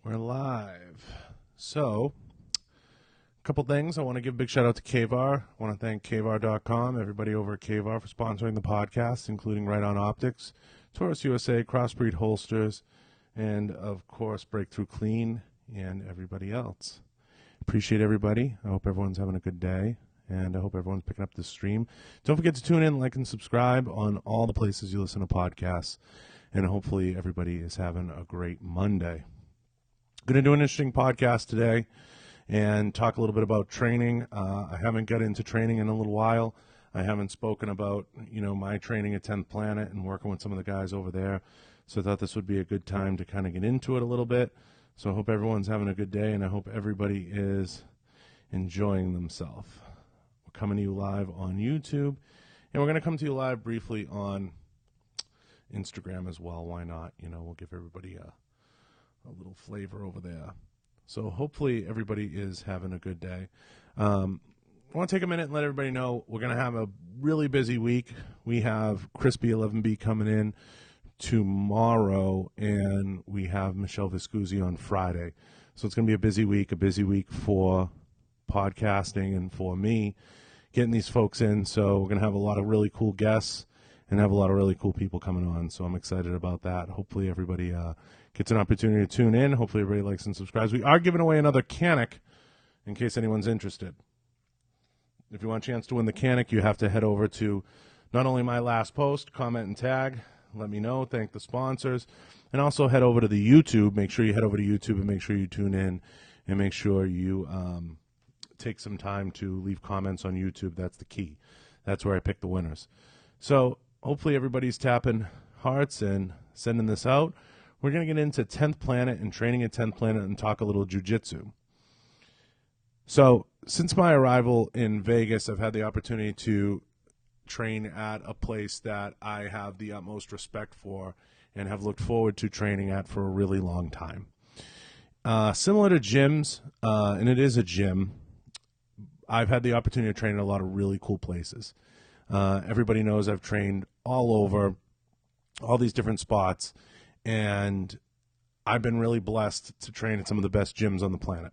We're live. So, a couple things. I want to give a big shout out to Kvar. I want to thank Kvar.com, everybody over at Kvar for sponsoring the podcast, including Riton Optics, Taurus USA, Crossbreed Holsters, and of course Breakthrough Clean and everybody else. Appreciate everybody. I hope everyone's having a good day, and I hope everyone's picking up this stream. Don't forget to tune in, like, and subscribe on all the places you listen to podcasts, and hopefully everybody is having a great Monday. Going to do an interesting podcast today and talk a little bit about training. I haven't got into training in a little while. I haven't spoken about, my training at 10th Planet and working with some of the guys over there. So I thought this would be a good time to kind of get into it a little bit. So I hope everyone's having a good day, and I hope everybody is enjoying themselves. We're coming to you live on YouTube, and we're going to come to you live briefly on Instagram as well. Why not? We'll give everybody a little flavor over there. So hopefully everybody is having a good day. I want to take a minute and let everybody know we're going to have a really busy week. We have Crispy 11B coming in tomorrow, and we have Michelle Viscuzzi on Friday. So it's going to be a busy week for podcasting and for me getting these folks in. So we're going to have a lot of really cool guests and have a lot of really cool people coming on. So I'm excited about that. Hopefully everybody gets an opportunity to tune in. Hopefully everybody likes and subscribes. We are giving away another Canic in case anyone's interested. If you want a chance to win the Canic, you have to head over to not only my last post, comment and tag, let me know, thank the sponsors, and also head over to the YouTube. Make sure you head over to YouTube and make sure you tune in and make sure you take some time to leave comments on YouTube. That's the key. That's where I pick the winners. So hopefully everybody's tapping hearts and sending this out. We're going to get into 10th Planet and training at 10th Planet and talk a little jiu-jitsu. So since my arrival in Vegas, I've had the opportunity to train at a place that I have the utmost respect for and have looked forward to training at for a really long time. Similar to gyms, and it is a gym, I've had the opportunity to train in a lot of really cool places. Everybody knows I've trained all over, all these different spots, and I've been really blessed to train at some of the best gyms on the planet.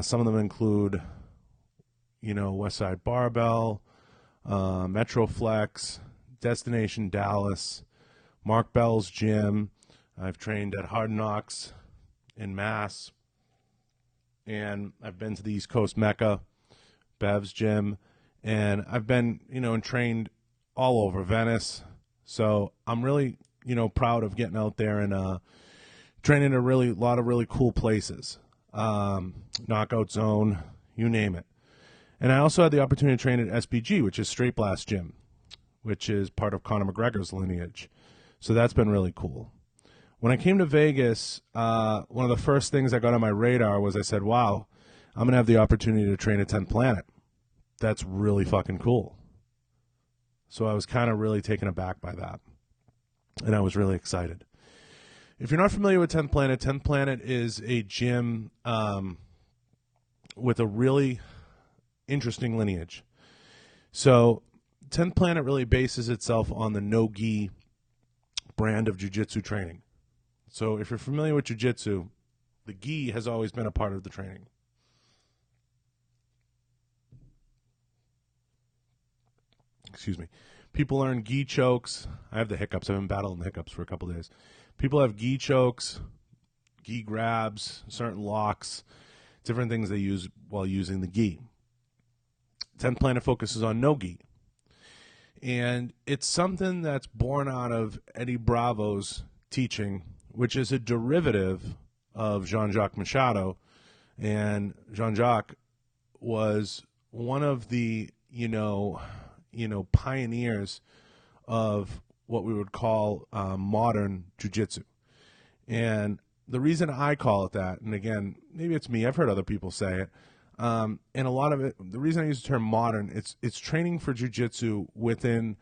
Some of them include, Westside Barbell, Metroflex, Destination Dallas, Mark Bell's gym. I've trained at Hard Knocks in Mass, and I've been to the East Coast Mecca, Bev's gym, and I've been, and trained all over Venice. So I'm really, proud of getting out there and training at a lot of really cool places. Knockout Zone, you name it. And I also had the opportunity to train at SBG, which is Straight Blast Gym, which is part of Conor McGregor's lineage. So that's been really cool. When I came to Vegas, one of the first things I got on my radar was I said, wow, I'm going to have the opportunity to train at 10th Planet. That's really fucking cool. So I was kind of really taken aback by that, and I was really excited. If you're not familiar with 10th Planet is a gym with a really interesting lineage. So 10th Planet really bases itself on the no-gi brand of jiu-jitsu training. So if you're familiar with jiu-jitsu, the gi has always been a part of the training. Excuse me. People learn gi chokes. I have the hiccups. I've been battling the hiccups for a couple days. People have gi chokes, gi grabs, certain locks, different things they use while using the gi. 10th Planet focuses on no gi. And it's something that's born out of Eddie Bravo's teaching, which is a derivative of Jean-Jacques Machado. And Jean-Jacques was one of the, pioneers of what we would call modern jiu-jitsu. And the reason I call it that, and again, maybe it's me, I've heard other people say it, and a lot of it, the reason I use the term modern, it's training for jiu-jitsu within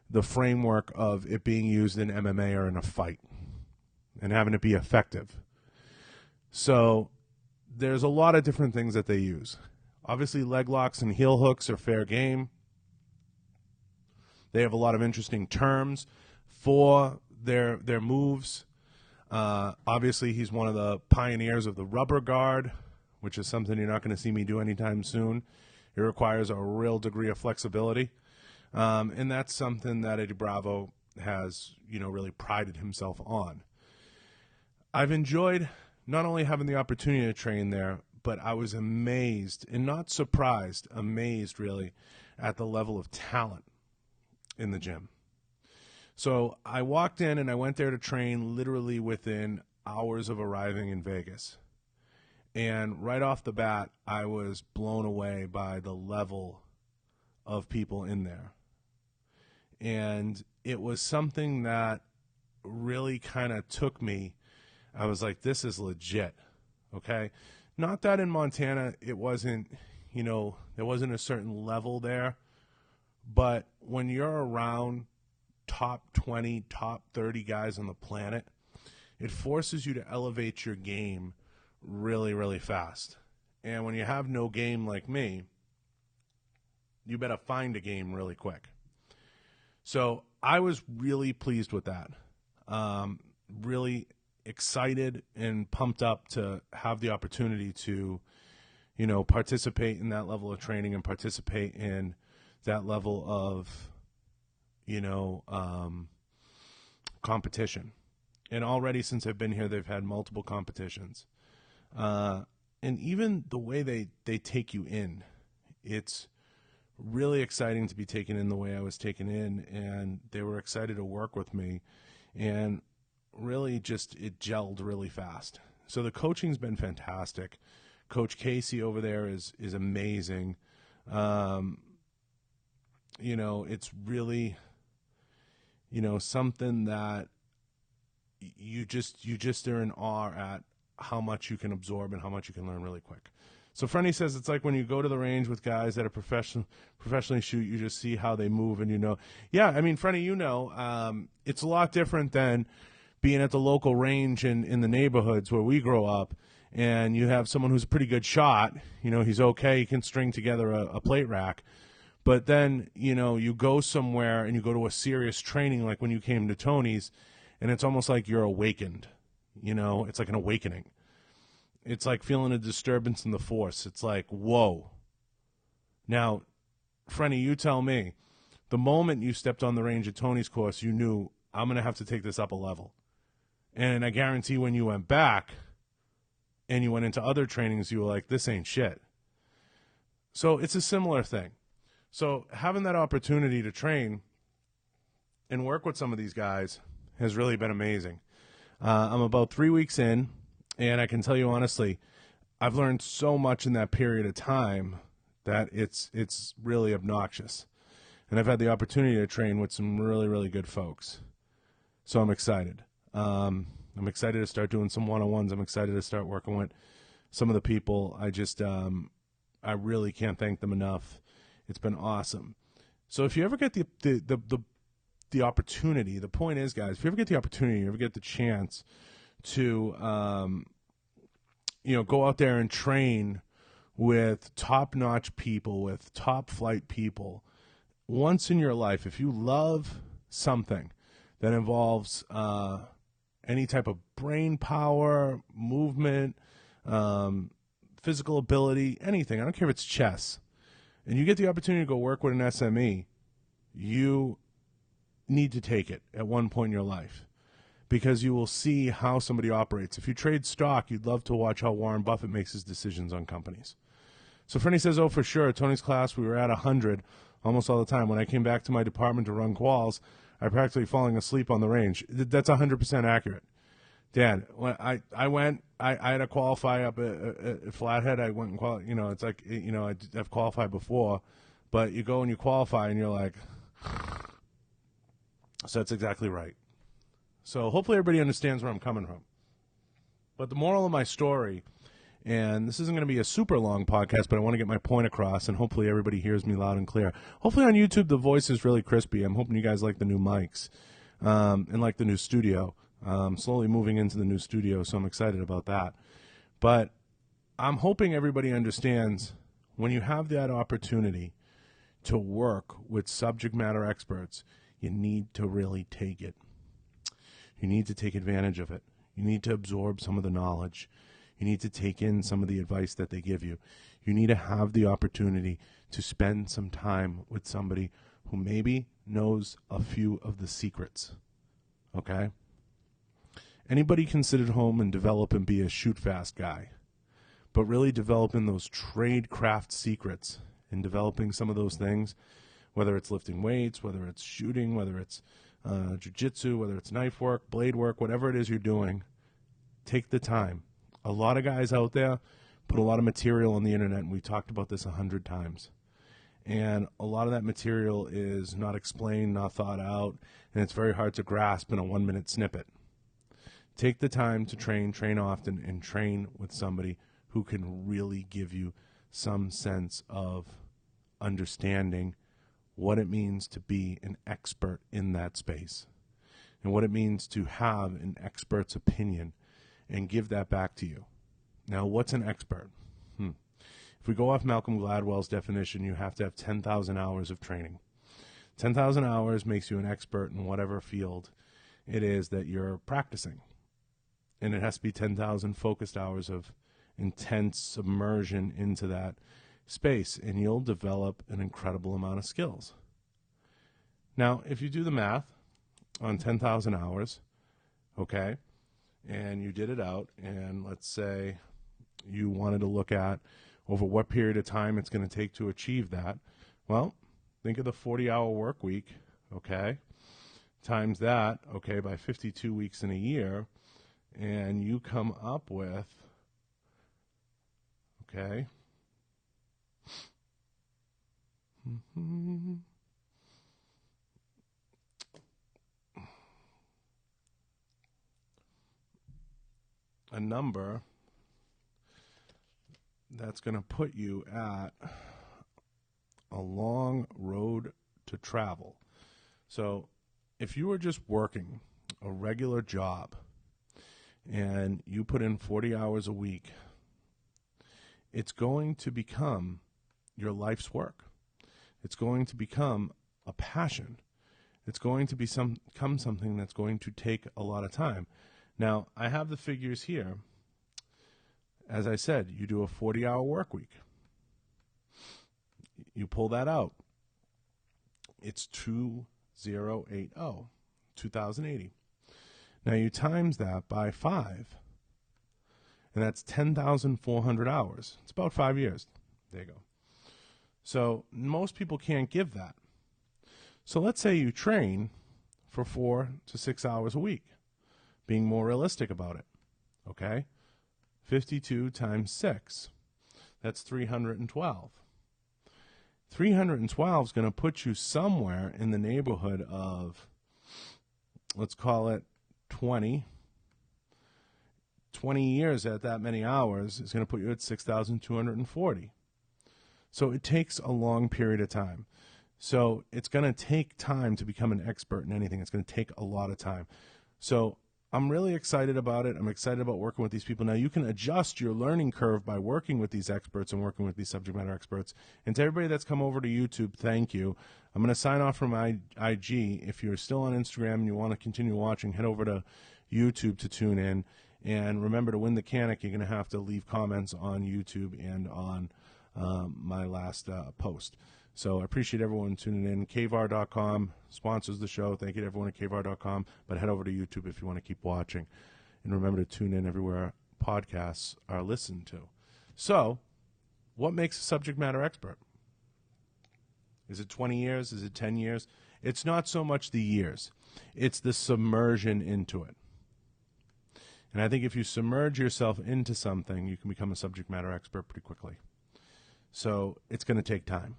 the framework of it being used in MMA or in a fight and having it be effective. So there's a lot of different things that they use. Obviously, leg locks and heel hooks are fair game. They have a lot of interesting terms for their moves. Obviously, he's one of the pioneers of the rubber guard, which is something you're not going to see me do anytime soon. It requires a real degree of flexibility, and that's something that Eddie Bravo has, really prided himself on. I've enjoyed not only having the opportunity to train there, but I was amazed, and not surprised, amazed really, at the level of talent in the gym. So I walked in and I went there to train literally within hours of arriving in Vegas. And right off the bat, I was blown away by the level of people in there. And it was something that really kind of took me. I was like, this is legit, okay? Not that in Montana it wasn't, there wasn't a certain level there. But when you're around top 20, top 30 guys on the planet, it forces you to elevate your game really, really fast. And when you have no game like me, you better find a game really quick. So I was really pleased with that. Really excited and pumped up to have the opportunity to, participate in that level of training and participate in that level of, competition. And already since I've been here, they've had multiple competitions. And even the way they take you in, it's really exciting to be taken in the way I was taken in, and they were excited to work with me, and really just it gelled really fast. So the coaching's been fantastic. Coach Casey over there is amazing. It's really, something that you just are in awe at how much you can absorb and how much you can learn really quick. So Frenny says it's like when you go to the range with guys that are professionally shoot, you just see how they move and Yeah, I mean, Frenny, it's a lot different than being at the local range in the neighborhoods where we grow up, and you have someone who's a pretty good shot. He's okay, he can string together a plate rack. But then, you go somewhere and you go to a serious training like when you came to Tony's, and it's almost like you're awakened. It's like an awakening. It's like feeling a disturbance in the force. It's like, whoa. Now, Frenny, you tell me, the moment you stepped on the range at Tony's course, you knew, I'm going to have to take this up a level. And I guarantee when you went back and you went into other trainings, you were like, this ain't shit. So it's a similar thing. So having that opportunity to train and work with some of these guys has really been amazing. I'm about 3 weeks in, and I can tell you honestly, I've learned so much in that period of time that it's really obnoxious. And I've had the opportunity to train with some really, really good folks. So I'm excited. I'm excited to start doing some one-on-ones. I'm excited to start working with some of the people. I really can't thank them enough. It's been awesome. So if you ever get the opportunity, the point is, guys, if you ever get the opportunity, you ever get the chance to, go out there and train with top-notch people, with top-flight people, once in your life, if you love something that involves any type of brain power, movement, physical ability, anything, I don't care if it's chess, and you get the opportunity to go work with an SME, you need to take it at one point in your life, because you will see how somebody operates. If you trade stock, you'd love to watch how Warren Buffett makes his decisions on companies. So Frenny says, oh, for sure, Tony's class, we were at 100 almost all the time. When I came back to my department to run quals, I practically falling asleep on the range. That's 100% accurate. Dan, when I had to qualify up at Flathead. I went and it's like, I've qualified before, but you go and you qualify and you're like, so that's exactly right. So hopefully everybody understands where I'm coming from. But the moral of my story, and this isn't going to be a super long podcast, but I want to get my point across, and hopefully everybody hears me loud and clear. Hopefully on YouTube the voice is really crispy. I'm hoping you guys like the new mics and like the new studio. Slowly moving into the new studio, so I'm excited about that. But I'm hoping everybody understands when you have that opportunity to work with subject matter experts, you need to really take it. You need to take advantage of it. You need to absorb some of the knowledge. You need to take in some of the advice that they give you. You need to have the opportunity to spend some time with somebody who maybe knows a few of the secrets. Okay? Anybody can sit at home and develop and be a shoot-fast guy. But really developing those trade craft secrets and developing some of those things, whether it's lifting weights, whether it's shooting, whether it's jiu-jitsu, whether it's knife work, blade work, whatever it is you're doing, take the time. A lot of guys out there put a lot of material on the internet, and we talked about this 100 times. And a lot of that material is not explained, not thought out, and it's very hard to grasp in a 1-minute snippet. Take the time to train often, and train with somebody who can really give you some sense of understanding what it means to be an expert in that space and what it means to have an expert's opinion and give that back to you. Now, what's an expert? If we go off Malcolm Gladwell's definition, you have to have 10,000 hours of training. 10,000 hours makes you an expert in whatever field it is that you're practicing. And it has to be 10,000 focused hours of intense submersion into that space, and you'll develop an incredible amount of skills. Now, if you do the math on 10,000 hours, okay, and you did it out, and let's say you wanted to look at over what period of time it's going to take to achieve that, well, think of the 40-hour work week, okay, times that, okay, by 52 weeks in a year, and you come up with, okay, a number that's going to put you at a long road to travel. So if you were just working a regular job and you put in 40 hours a week, it's going to become your life's work. It's going to become a passion. It's going to become something that's going to take a lot of time. Now, I have the figures here. As I said, you do a 40-hour work week. You pull that out. It's 2080. Now you times that by 5, and that's 10,400 hours. It's about 5 years. There you go. So most people can't give that. So let's say you train for 4 to 6 hours a week, being more realistic about it, okay? 52 times 6, that's 312. 312 is going to put you somewhere in the neighborhood of, let's call it 20 years at that many hours is going to put you at 6,240. So it takes a long period of time. So it's going to take time to become an expert in anything. It's going to take a lot of time. So I'm really excited about it. I'm excited about working with these people. Now, you can adjust your learning curve by working with these experts and working with these subject matter experts. And to everybody that's come over to YouTube, thank you. I'm going to sign off from my IG. If you're still on Instagram and you want to continue watching, head over to YouTube to tune in. And remember, to win the Canic, you're going to have to leave comments on YouTube and on my last post. So I appreciate everyone tuning in. Kvar.com sponsors the show. Thank you to everyone at Kvar.com. But head over to YouTube if you want to keep watching. And remember to tune in everywhere podcasts are listened to. So, what makes a subject matter expert? Is it 20 years? Is it 10 years? It's not so much the years. It's the submersion into it. And I think if you submerge yourself into something, you can become a subject matter expert pretty quickly. So it's going to take time.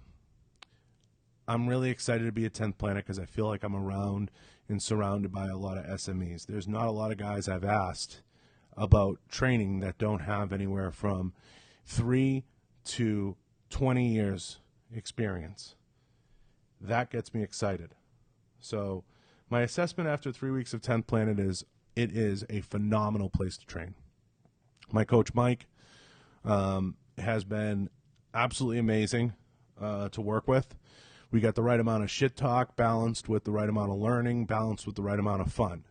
I'm really excited to be a 10th Planet because I feel like I'm around and surrounded by a lot of SMEs. There's not a lot of guys I've asked about training that don't have anywhere from 3 to 20 years experience. That gets me excited. So my assessment after 3 weeks of 10th Planet is it is a phenomenal place to train. My coach, Mike, has been absolutely amazing to work with. We got the right amount of shit talk balanced with the right amount of learning, balanced with the right amount of fun.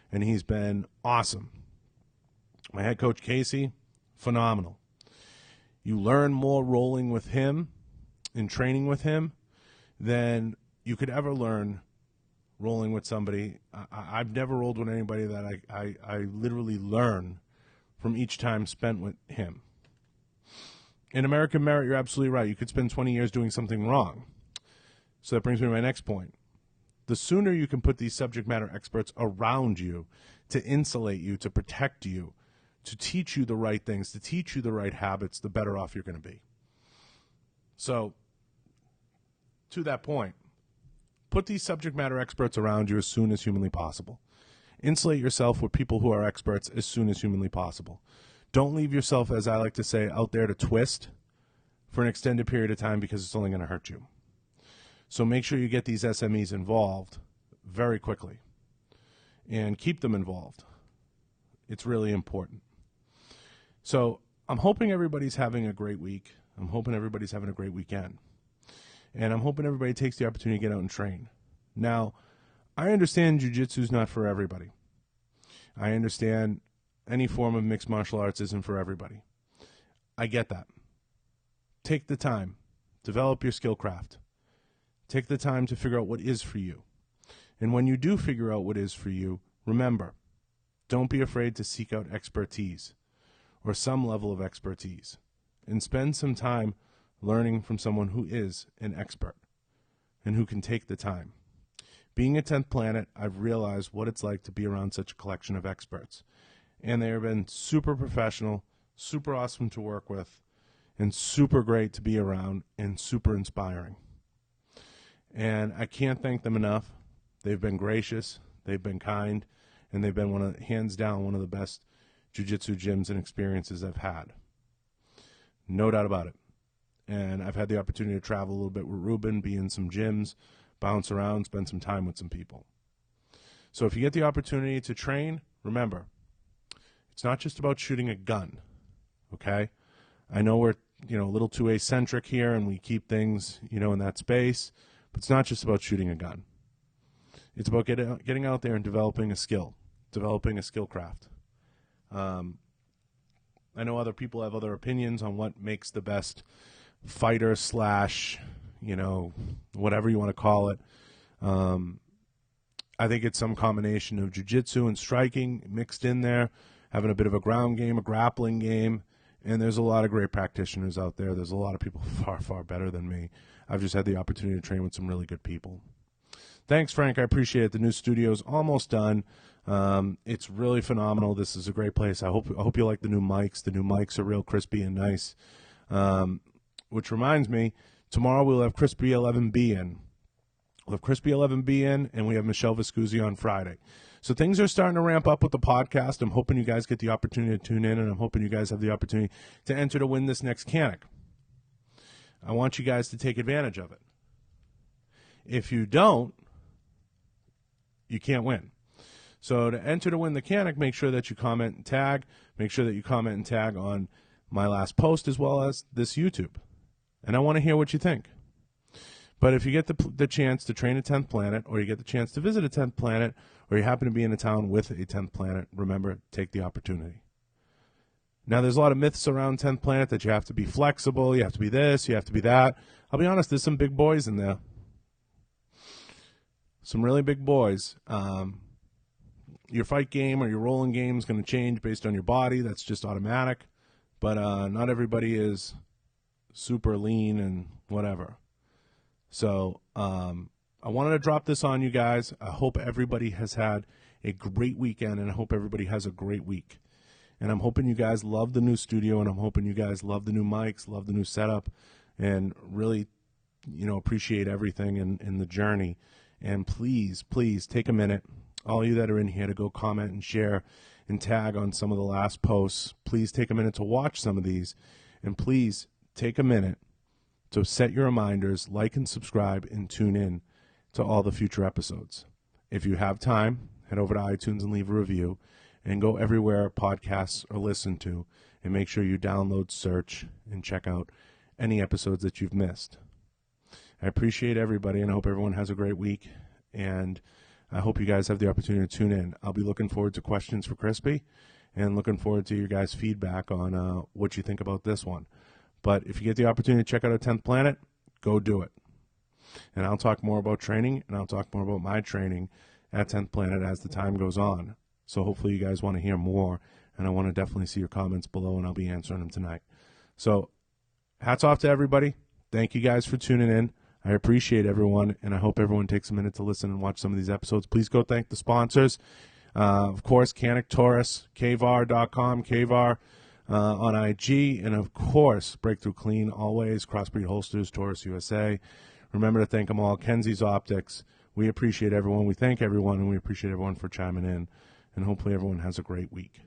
And he's been awesome. My head coach, Casey, phenomenal. You learn more rolling with him and training with him than you could ever learn rolling with somebody. I've never rolled with anybody that I literally learn from each time spent with him. In American Merit, you're absolutely right. You could spend 20 years doing something wrong. So that brings me to my next point. The sooner you can put these subject matter experts around you to insulate you, to protect you, to teach you the right things, to teach you the right habits, the better off you're going to be. So, to that point, put these subject matter experts around you as soon as humanly possible. Insulate yourself with people who are experts as soon as humanly possible. Don't leave yourself, as I like to say, out there to twist for an extended period of time because it's only going to hurt you. So make sure you get these SMEs involved very quickly and keep them involved. It's really important. So I'm hoping everybody's having a great week. I'm hoping everybody's having a great weekend. And I'm hoping everybody takes the opportunity to get out and train. Now, I understand jiu-jitsu is not for everybody. I understand any form of mixed martial arts isn't for everybody. I get that. Take the time. Develop your skill craft. Take the time to figure out what is for you. And when you do figure out what is for you, remember, don't be afraid to seek out expertise or some level of expertise and spend some time learning from someone who is an expert and who can take the time. Being a 10th Planet, I've realized what it's like to be around such a collection of experts. And they have been super professional, super awesome to work with, and super great to be around, and super inspiring. And I can't thank them enough. They've been gracious, they've been kind, and they've been hands down one of the best jiu-jitsu gyms and experiences I've had. No doubt about it. And I've had the opportunity to travel a little bit with Ruben, be in some gyms, bounce around, spend some time with some people. So if you get the opportunity to train, remember, it's not just about shooting a gun, okay? I know we're, a little too eccentric here and we keep things, in that space, but it's not just about shooting a gun. It's about getting out there and developing a skill craft. I know other people have other opinions on what makes the best fighter / whatever you want to call it. I think it's some combination of jiu-jitsu and striking mixed in there, having a bit of a ground game, a grappling game, and there's a lot of great practitioners out there. There's a lot of people far, far better than me. I've just had the opportunity to train with some really good people. Thanks, Frank. I appreciate it. The new studio's almost done. It's really phenomenal. This is a great place. I hope you like the new mics. The new mics are real crispy and nice. Which reminds me, tomorrow we'll have Crispy 11B in. We'll have Crispy 11B in, and we have Michelle Viscuzzi on Friday. So things are starting to ramp up with the podcast. I'm hoping you guys get the opportunity to tune in, and I'm hoping you guys have the opportunity to enter to win this next Canik. I want you guys to take advantage of it. If you don't, you can't win. So to enter to win the Canik, make sure that you comment and tag. Make sure that you comment and tag on my last post as well as this YouTube. And I want to hear what you think. But if you get the chance to train a 10th Planet, or you get the chance to visit a 10th Planet, or you happen to be in a town with a 10th Planet, remember, take the opportunity. Now, there's a lot of myths around 10th Planet that you have to be flexible, you have to be this, you have to be that. I'll be honest, there's some big boys in there. Some really big boys. Your fight game or your rolling game is going to change based on your body. That's just automatic. But not everybody is super lean and whatever. So I wanted to drop this on you guys. I hope everybody has had a great weekend, and I hope everybody has a great week. And I'm hoping you guys love the new studio, and I'm hoping you guys love the new mics, love the new setup, and really, appreciate everything in the journey. And please, please take a minute, all you that are in here, to go comment and share and tag on some of the last posts. Please take a minute to watch some of these, and please take a minute to set your reminders, like and subscribe, and tune in to all the future episodes. If you have time, head over to iTunes and leave a review, and go everywhere podcasts are listened to, and make sure you download, search, and check out any episodes that you've missed. I appreciate everybody, and I hope everyone has a great week, and I hope you guys have the opportunity to tune in. I'll be looking forward to questions for Crispy, and looking forward to your guys' feedback on what you think about this one. But if you get the opportunity to check out a 10th Planet, go do it. And I'll talk more about training, and I'll talk more about my training at 10th Planet as the time goes on. So hopefully you guys want to hear more, and I want to definitely see your comments below, and I'll be answering them tonight. So hats off to everybody. Thank you guys for tuning in. I appreciate everyone, and I hope everyone takes a minute to listen and watch some of these episodes. Please go thank the sponsors. Of course, Canik Taurus, kvar.com, kvar on IG, and of course, Breakthrough Clean, always, Crossbreed Holsters, Taurus USA. Remember to thank them all. Kenzies Optics. We appreciate everyone. We thank everyone, and we appreciate everyone for chiming in. And hopefully everyone has a great week.